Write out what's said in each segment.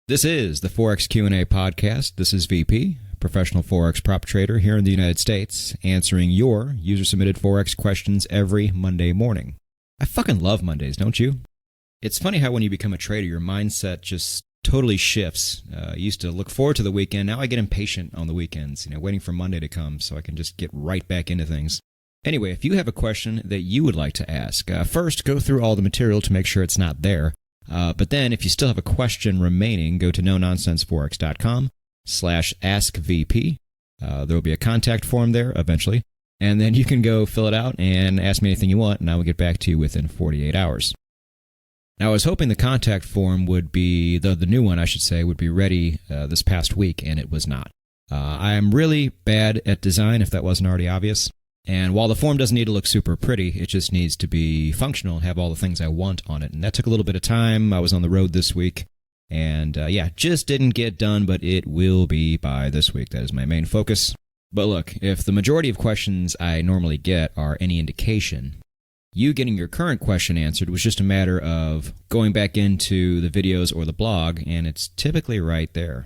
This is the Forex Q&A podcast. This is VP, professional Forex prop trader here in the United States, answering your user-submitted Forex questions every Monday morning. I fucking love Mondays, don't you? It's funny how when you become a trader, your mindset just totally shifts. I used to look forward to the weekend. Now I get impatient on the weekends, waiting for Monday to come so I can just get right back into things. Anyway, if you have a question that you would like to ask, first go through all the material to make sure it's not there. But then, if you still have a question remaining, go to nononsenseforex.com/askvp. There will be a contact form there eventually, and then you can go fill it out and ask me anything you want, and I will get back to you within 48 hours. Now, I was hoping the contact form would be, the new one, I should say, would be ready this past week, and it was not. I am really bad at design, if that wasn't already obvious. And while the form doesn't need to look super pretty, it just needs to be functional and have all the things I want on it. And that took a little bit of time. I was on the road this week. And just didn't get done, but it will be by this week. That is my main focus. But look, if the majority of questions I normally get are any indication, you getting your current question answered was just a matter of going back into the videos or the blog, and it's typically right there.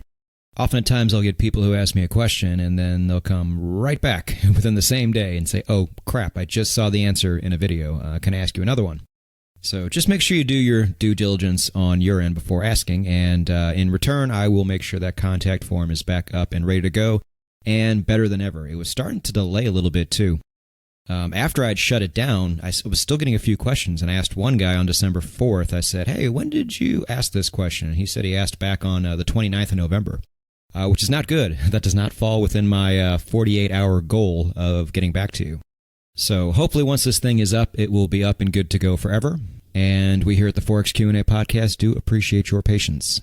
Oftentimes I'll get people who ask me a question and then they'll come right back within the same day and say, oh crap, I just saw the answer in a video. Can I ask you another one? So just make sure you do your due diligence on your end before asking, and in return I will make sure that contact form is back up and ready to go, and better than ever. It was starting to delay a little bit too. After I'd shut it down, I was still getting a few questions, and I asked one guy on December 4th, I said, hey, when did you ask this question? And he said he asked back on the 29th of November. Which is not good. That does not fall within my 48-hour goal of getting back to you. So hopefully once this thing is up, it will be up and good to go forever. And we here at the Forex Q&A podcast do appreciate your patience.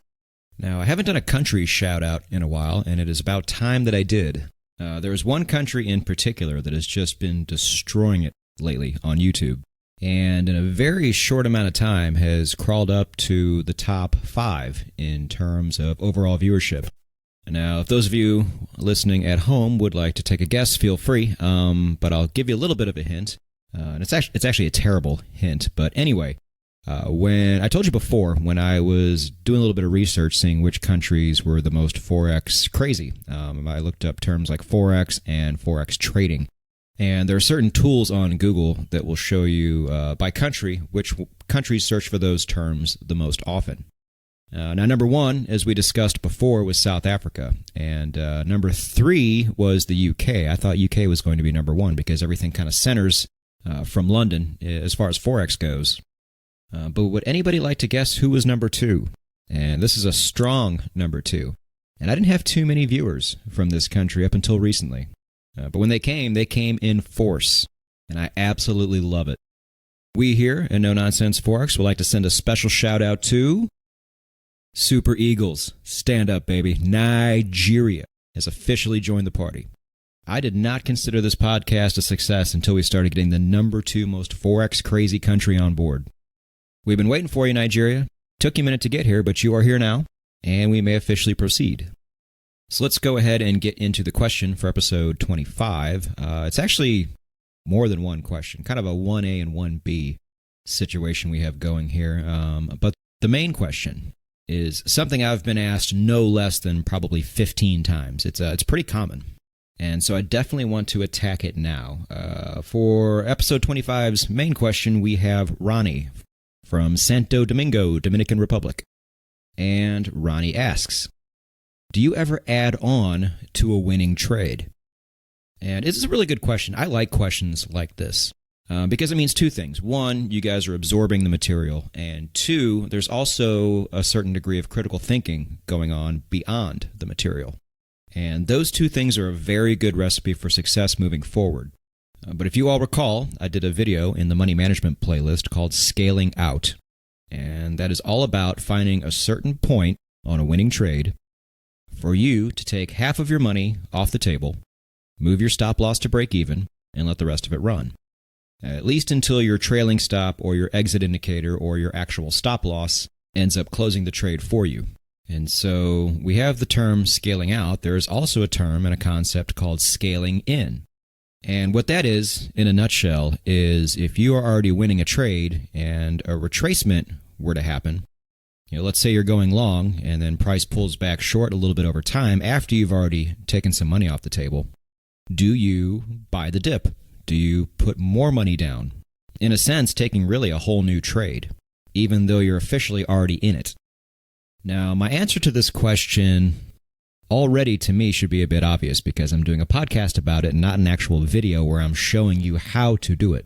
Now, I haven't done a country shout-out in a while, and it is about time that I did. There is one country in particular that has just been destroying it lately on YouTube, and in a very short amount of time has crawled up to the top 5 in terms of overall viewership. Now, if those of you listening at home would like to take a guess, feel free, but I'll give you a little bit of a hint. And it's actually a terrible hint, but anyway, when I told you before, when I was doing a little bit of research, seeing which countries were the most Forex crazy, I looked up terms like Forex and Forex trading. And there are certain tools on Google that will show you by country which countries search for those terms the most often. Now, number 1, as we discussed before, was South Africa, and number 3 was the UK. I thought UK was going to be number 1 because everything kind of centers from London as far as Forex goes. But would anybody like to guess who was number 2? And this is a strong number 2. And I didn't have too many viewers from this country up until recently. But when they came in force, and I absolutely love it. We here at No Nonsense Forex would like to send a special shout out to Super Eagles. Stand up, baby. Nigeria has officially joined the party. I did not consider this podcast a success until we started getting the number 2 most Forex crazy country on board. We've been waiting for you, Nigeria. Took you a minute to get here, but you are here now, and we may officially proceed. So let's go ahead and get into the question for episode 25. It's actually more than one question, kind of a 1A and 1B situation we have going here. But the main question is something I've been asked no less than probably 15 times. It's pretty common, and so I definitely want to attack it now. For episode 25's main question, we have Ronnie from Santo Domingo, Dominican Republic. And Ronnie asks, do you ever add on to a winning trade? And this is a really good question. I like questions like this. Because it means 2 things. 1, you guys are absorbing the material, and 2, there's also a certain degree of critical thinking going on beyond the material. And those 2 things are a very good recipe for success moving forward. But if you all recall, I did a video in the money management playlist called Scaling Out, and that is all about finding a certain point on a winning trade for you to take half of your money off the table, move your stop loss to break even, and let the rest of it run. At least until your trailing stop or your exit indicator or your actual stop loss ends up closing the trade for you. And so we have the term scaling out. There is also a term and a concept called scaling in. And what that is, in a nutshell, is if you are already winning a trade and a retracement were to happen, Let's say you're going long and then price pulls back short a little bit over time after you've already taken some money off the table. Do you buy the dip? Do you put more money down? In a sense, taking really a whole new trade, even though you're officially already in it. Now, my answer to this question already to me should be a bit obvious because I'm doing a podcast about it and not an actual video where I'm showing you how to do it.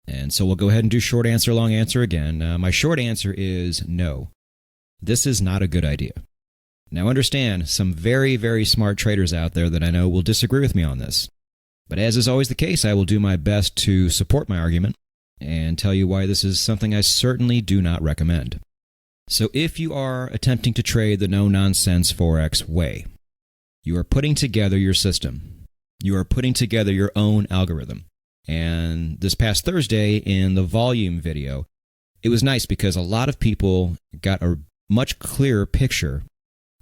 And so we'll go ahead and do short answer, long answer again. My short answer is no. This is not a good idea. Now understand, some very, very smart traders out there that I know will disagree with me on this. But as is always the case, I will do my best to support my argument and tell you why this is something I certainly do not recommend. So if you are attempting to trade the no-nonsense Forex way, you are putting together your system. You are putting together your own algorithm. And this past Thursday in the volume video, it was nice because a lot of people got a much clearer picture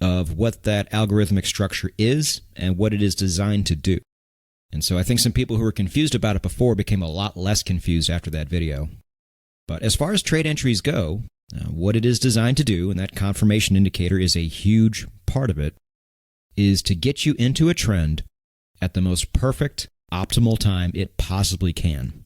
of what that algorithmic structure is and what it is designed to do. And so I think some people who were confused about it before became a lot less confused after that video. But as far as trade entries go, what it is designed to do, and that confirmation indicator is a huge part of it, is to get you into a trend at the most perfect, optimal time it possibly can.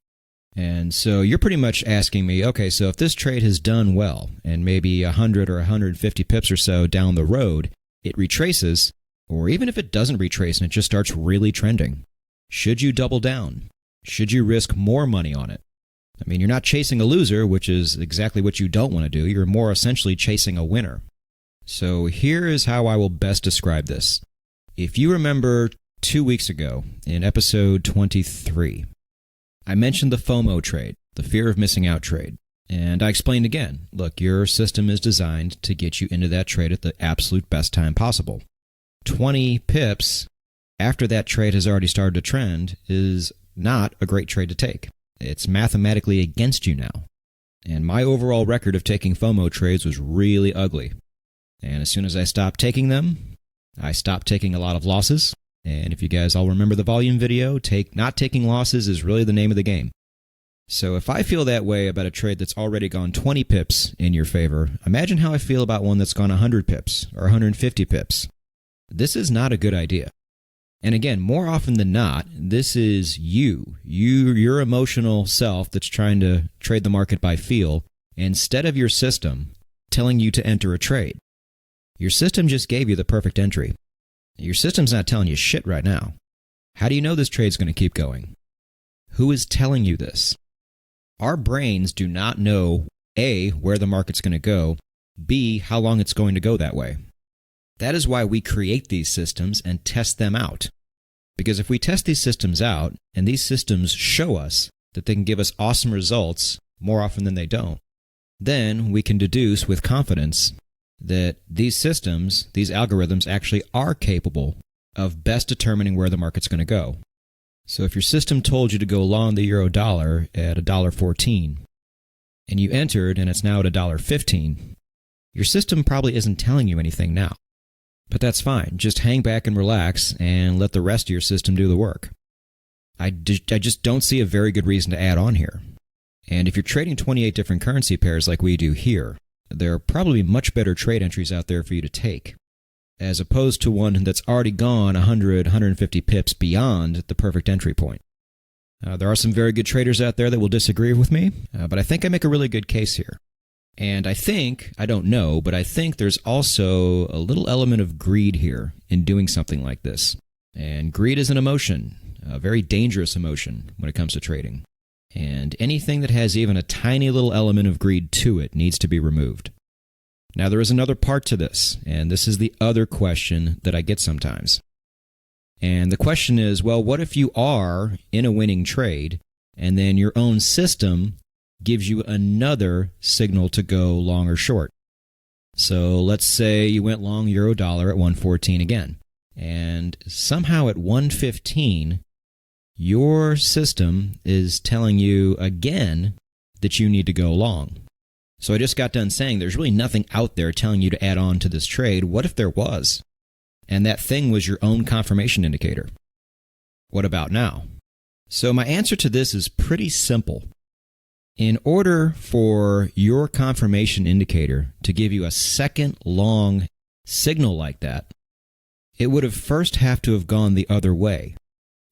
And so you're pretty much asking me, okay, so if this trade has done well, and maybe 100 or 150 pips or so down the road, it retraces, or even if it doesn't retrace and it just starts really trending, should you double down? Should you risk more money on it? I mean, you're not chasing a loser, which is exactly what you don't want to do. You're more essentially chasing a winner. So here is how I will best describe this. If you remember 2 weeks ago in episode 23, I mentioned the FOMO trade, the fear of missing out trade. And I explained again, look, your system is designed to get you into that trade at the absolute best time possible. 20 pips after that trade has already started to trend is not a great trade to take. It's mathematically against you now. And my overall record of taking FOMO trades was really ugly. And as soon as I stopped taking them, I stopped taking a lot of losses. And if you guys all remember the volume video, not taking losses is really the name of the game. So if I feel that way about a trade that's already gone 20 pips in your favor, imagine how I feel about one that's gone 100 pips or 150 pips. This is not a good idea. And again, more often than not, this is your emotional self that's trying to trade the market by feel instead of your system telling you to enter a trade. Your system just gave you the perfect entry. Your system's not telling you shit right now. How do you know this trade's going to keep going? Who is telling you this? Our brains do not know, A, where the market's going to go, B, how long it's going to go that way. That is why we create these systems and test them out. Because if we test these systems out, and these systems show us that they can give us awesome results more often than they don't, then we can deduce with confidence that these systems, these algorithms actually are capable of best determining where the market's going to go. So if your system told you to go long the euro dollar at $1.14, and you entered and it's now at $1.15, your system probably isn't telling you anything now. But that's fine. Just hang back and relax and let the rest of your system do the work. I just don't see a very good reason to add on here. And if you're trading 28 different currency pairs like we do here, there are probably much better trade entries out there for you to take, as opposed to one that's already gone 100, 150 pips beyond the perfect entry point. There are some very good traders out there that will disagree with me, but I think I make a really good case here. And I don't know, but I think there's also a little element of greed here in doing something like this. And greed is an emotion, a very dangerous emotion when it comes to trading. And anything that has even a tiny little element of greed to it needs to be removed. Now, there is another part to this, and this is the other question that I get sometimes. And the question is, well, what if you are in a winning trade, and then your own system gives you another signal to go long or short? So let's say you went long euro dollar at 114 again, and somehow at 115, your system is telling you again that you need to go long. So I just got done saying there's really nothing out there telling you to add on to this trade. What if there was? And that thing was your own confirmation indicator. What about now? So my answer to this is pretty simple. In order for your confirmation indicator to give you a second long signal like that, it would have first have to have gone the other way,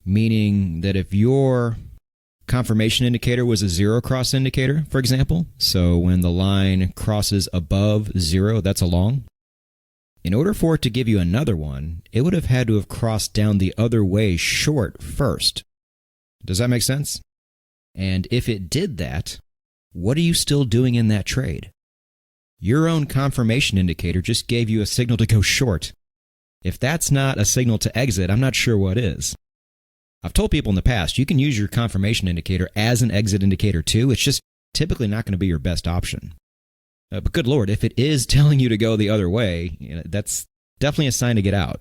meaning that if your confirmation indicator was a zero cross indicator, for example, so when the line crosses above zero, that's a long. In order for it to give you another one, it would have had to have crossed down the other way short first. Does that make sense? And if it did that, what are you still doing in that trade? Your own confirmation indicator just gave you a signal to go short. If that's not a signal to exit, I'm not sure what is. I've told people in the past, you can use your confirmation indicator as an exit indicator too. It's just typically not going to be your best option. But good Lord, if it is telling you to go the other way, that's definitely a sign to get out.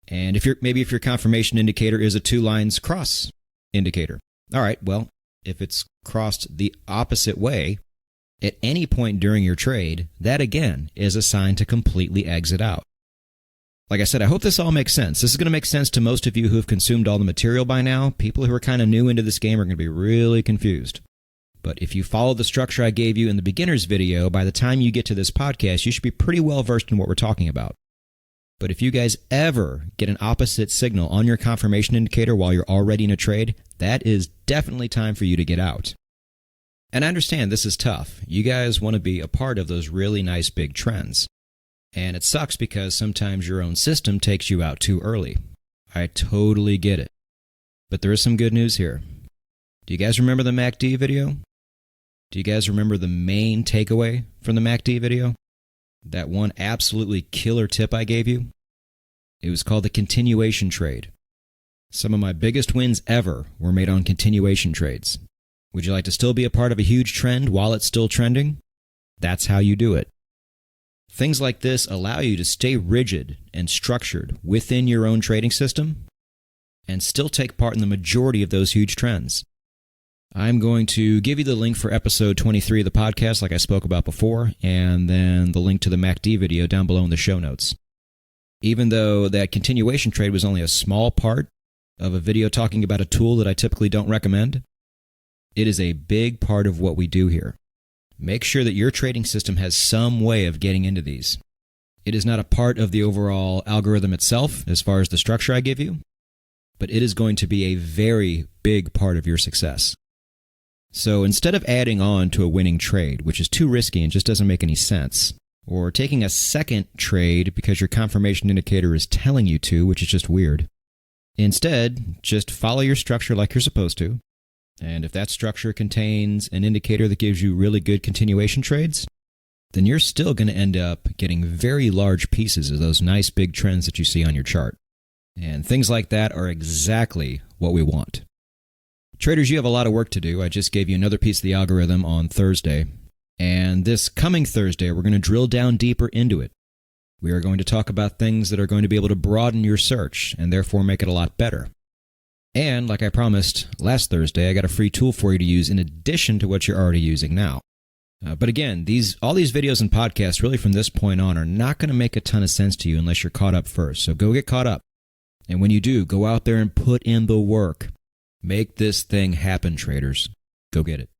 And if your confirmation indicator is a 2 lines cross indicator. All right, well, if it's crossed the opposite way at any point during your trade, that again is a sign to completely exit out. Like I said, I hope this all makes sense. This is going to make sense to most of you who have consumed all the material by now. People who are kind of new into this game are going to be really confused. But if you follow the structure I gave you in the beginner's video, by the time you get to this podcast, you should be pretty well versed in what we're talking about. But if you guys ever get an opposite signal on your confirmation indicator while you're already in a trade, that is definitely time for you to get out. And I understand this is tough. You guys want to be a part of those really nice big trends. And it sucks because sometimes your own system takes you out too early. I totally get it. But there is some good news here. Do you guys remember the MACD video? Do you guys remember the main takeaway from the MACD video? That one absolutely killer tip I gave you? It was called the continuation trade. Some of my biggest wins ever were made on continuation trades. Would you like to still be a part of a huge trend while it's still trending? That's how you do it. Things like this allow you to stay rigid and structured within your own trading system and still take part in the majority of those huge trends. I'm going to give you the link for episode 23 of the podcast like I spoke about before, and then the link to the MACD video down below in the show notes. Even though that continuation trade was only a small part of a video talking about a tool that I typically don't recommend, it is a big part of what we do here. Make sure that your trading system has some way of getting into these. It is not a part of the overall algorithm itself as far as the structure I give you, but it is going to be a very big part of your success. So instead of adding on to a winning trade, which is too risky and just doesn't make any sense, or taking a second trade because your confirmation indicator is telling you to, which is just weird, instead, just follow your structure like you're supposed to. And if that structure contains an indicator that gives you really good continuation trades, then you're still going to end up getting very large pieces of those nice big trends that you see on your chart. And things like that are exactly what we want. Traders, you have a lot of work to do. I just gave you another piece of the algorithm on Thursday. And this coming Thursday, we're going to drill down deeper into it. We are going to talk about things that are going to be able to broaden your search and therefore make it a lot better. And like I promised last Thursday, I got a free tool for you to use in addition to what you're already using now. But again, all these videos and podcasts really from this point on are not going to make a ton of sense to you unless you're caught up first. So go get caught up. And when you do, go out there and put in the work. Make this thing happen, traders. Go get it.